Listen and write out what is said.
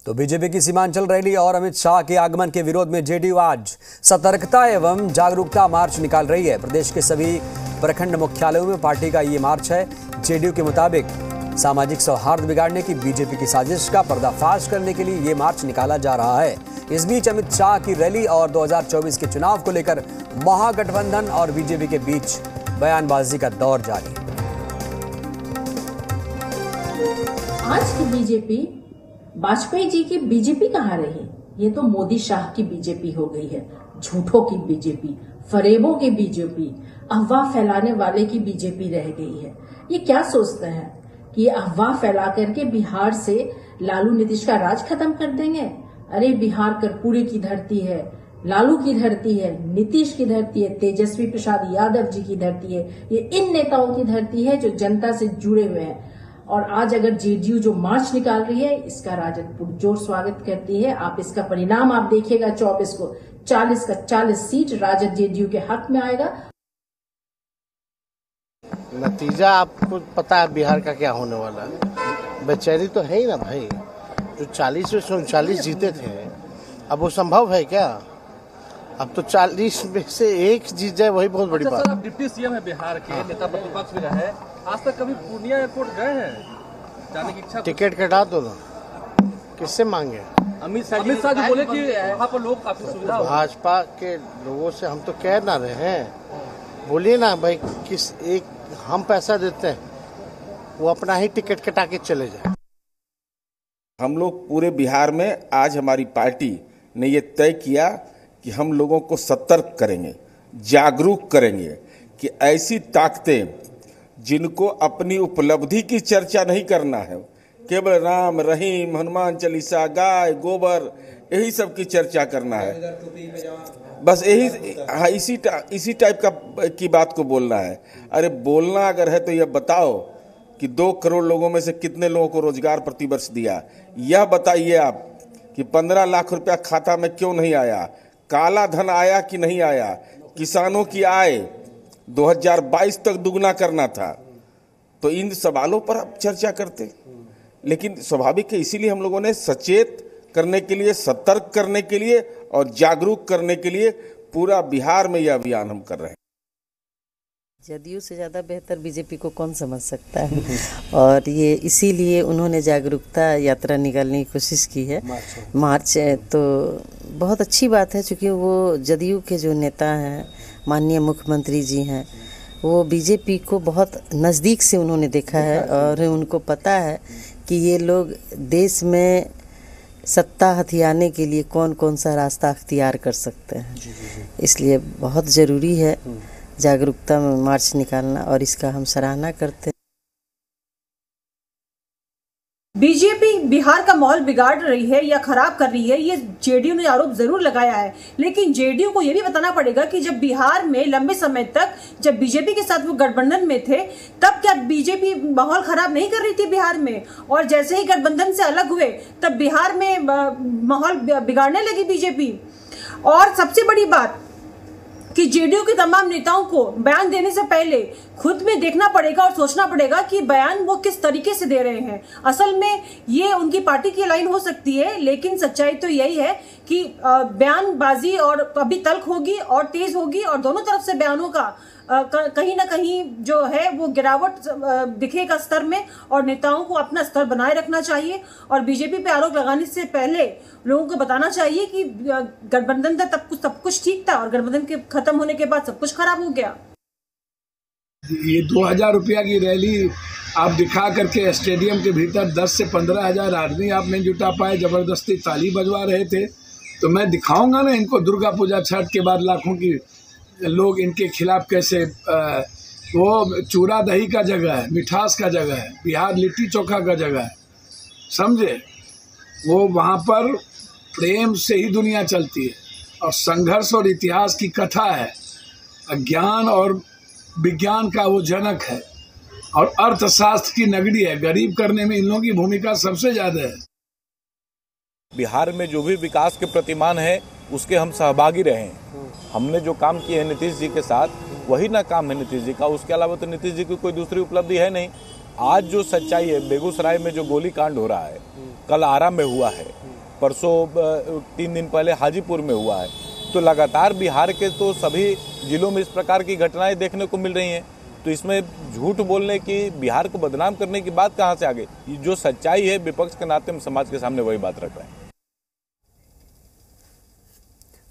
तो बीजेपी की सीमांचल रैली और अमित शाह के आगमन के विरोध में जेडीयू आज सतर्कता एवं जागरूकता मार्च निकाल रही है। प्रदेश के सभी प्रखंड मुख्यालयों में पार्टी का ये मार्च है। जेडीयू के मुताबिक सामाजिक सौहार्द बिगाड़ने की बीजेपी की साजिश का पर्दाफाश करने के लिए ये मार्च निकाला जा रहा है। इस बीच अमित शाह की रैली और 2024 के चुनाव को लेकर महागठबंधन और बीजेपी के बीच बयानबाजी का दौर जारी है। आज की बीजेपी वाजपेयी जी की बीजेपी कहाँ रही? ये तो मोदी शाह की बीजेपी हो गई है। झूठों की बीजेपी, फरेबों की बीजेपी, अफवाह फैलाने वाले की बीजेपी रह गई है। ये क्या सोचते हैं कि ये अफवाह फैला करके बिहार से लालू नीतीश का राज खत्म कर देंगे? अरे बिहार कर्पूरी की धरती है, लालू की धरती है, नीतीश की धरती है, तेजस्वी प्रसाद यादव जी की धरती है। ये इन नेताओं की धरती है जो जनता से जुड़े हुए हैं। और आज अगर जेडीयू जो मार्च निकाल रही है, इसका राजद पुरजोर स्वागत करती है। आप इसका परिणाम आप देखिएगा, 24 को 40 का 40 सीट राजद जेडीयू के हक में आएगा। नतीजा आपको पता है बिहार का क्या होने वाला है। बेचैनी तो है ही ना भाई। जो 40 में 39 जीते थे, अब वो संभव है क्या? अब तो 40 में से एक जीत जाए वही बहुत बड़ी बात। आप डिप्टी सीएम है बिहार के, नेता प्रतिपक्ष भी रहे, आज तक कभी पूर्णिया एयरपोर्ट गए हैं? जाने की इच्छा? टिकट कटा दो ना, किससे मांगे? अमित शाह जी बोले कि वहाँ पर लोग काफी सुविधा हो। भाजपा के लोगों से हम तो कह ना रहे हैं, बोलिए ना भाई, किस एक हम पैसा देते हैं, वो अपना ही टिकट कटा के चले जाए। हम लोग पूरे बिहार में आज हमारी पार्टी ने ये तय किया कि हम लोगों को सतर्क करेंगे, जागरूक करेंगे कि ऐसी ताकतें जिनको अपनी उपलब्धि की चर्चा नहीं करना है, केवल राम रहीम, हनुमान चालीसा, गाय गोबर, यही सब की चर्चा करना है, बस यही इसी टाइप की बात को बोलना है। अरे बोलना अगर है तो यह बताओ कि 2 करोड़ लोगों में से कितने लोगों को रोजगार प्रतिवर्ष दिया, यह बताइए आप कि 15 लाख रुपया खाता में क्यों नहीं आया, काला धन आया कि नहीं आया, किसानों की आय 2022 तक दुगना करना था। तो इन सवालों पर आप चर्चा करते, लेकिन स्वाभाविक है, इसीलिए हम लोगों ने सचेत करने के लिए, सतर्क करने के लिए और जागरूक करने के लिए पूरा बिहार में यह अभियान हम कर रहे हैं। जदयू से ज़्यादा बेहतर बीजेपी को कौन समझ सकता है। और ये इसीलिए उन्होंने जागरूकता यात्रा निकालने की कोशिश की है, मार्च। तो बहुत अच्छी बात है, क्योंकि वो जदयू के जो नेता हैं, माननीय मुख्यमंत्री जी हैं, वो बीजेपी को बहुत नज़दीक से उन्होंने देखा है और उनको पता है कि ये लोग देश में सत्ता हथियाने के लिए कौन कौन सा रास्ता अख्तियार कर सकते हैं। इसलिए बहुत ज़रूरी है जागरूकता में मार्च निकालना, और इसका हम सराहना करते हैं। बीजेपी बिहार का माहौल बिगाड़ रही है या खराब कर रही है, ये जेडीयू ने आरोप जरूर लगाया है। लेकिन जेडीयू को यह भी बताना पड़ेगा कि जब बिहार में लंबे समय तक जब बीजेपी के साथ वो गठबंधन में थे, तब क्या बीजेपी माहौल खराब नहीं कर रही थी बिहार में? और जैसे ही गठबंधन से अलग हुए, तब बिहार में माहौल बिगाड़ने लगी बीजेपी। और सबसे बड़ी बात कि जेडीयू के तमाम नेताओं को बयान देने से पहले खुद में देखना पड़ेगा और सोचना पड़ेगा कि बयान वो किस तरीके से दे रहे हैं। असल में ये उनकी पार्टी की लाइन हो सकती है, लेकिन सच्चाई तो यही है कि बयानबाजी और अभी तल्ख होगी और तेज होगी, और दोनों तरफ से बयानों का कहीं ना कहीं जो है वो गिरावट दिखेगा स्तर में, और नेताओं को अपना स्तर बनाए रखना चाहिए। और बीजेपी पे आरोप लगाने से पहले लोगों को बताना चाहिए कि गठबंधन था तब सब कुछ ठीक था, और गठबंधन के खत्म होने के बाद सब कुछ खराब हो गया। ये 2000 रुपया की रैली आप दिखा करके स्टेडियम के भीतर 10 से 15 हजार आदमी आप नहीं जुटा पाए, जबरदस्ती ताली बजवा रहे थे। तो मैं दिखाऊंगा ना इनको दुर्गा पूजा छठ के बाद लाखों की लोग इनके खिलाफ कैसे। वो चूड़ा दही का जगह है, मिठास का जगह है, बिहार लिट्टी चोखा का जगह है, समझे। वो वहाँ पर प्रेम से ही दुनिया चलती है, और संघर्ष और इतिहास की कथा है, ज्ञान और विज्ञान का वो जनक है, और अर्थशास्त्र की नगरी है। गरीब करने में इन लोगों की भूमिका सबसे ज़्यादा है। बिहार में जो भी विकास के प्रतिमान है उसके हम सहभागी रहे हैं। हमने जो काम किए हैं नीतीश जी के साथ, वही ना काम है नीतीश जी का। उसके अलावा तो नीतीश जी की कोई दूसरी उपलब्धि है नहीं। आज जो सच्चाई है, बेगूसराय में जो गोली कांड हो रहा है, कल आरा में हुआ है, परसों 3 दिन पहले हाजीपुर में हुआ है। तो लगातार बिहार के तो सभी जिलों में इस प्रकार की घटनाएं देखने को मिल रही हैं। तो इसमें झूठ बोलने की, बिहार को बदनाम करने की बात कहाँ से आ गई? जो सच्चाई है, विपक्ष के नाते हम समाज के सामने वही बात रख रहे हैं।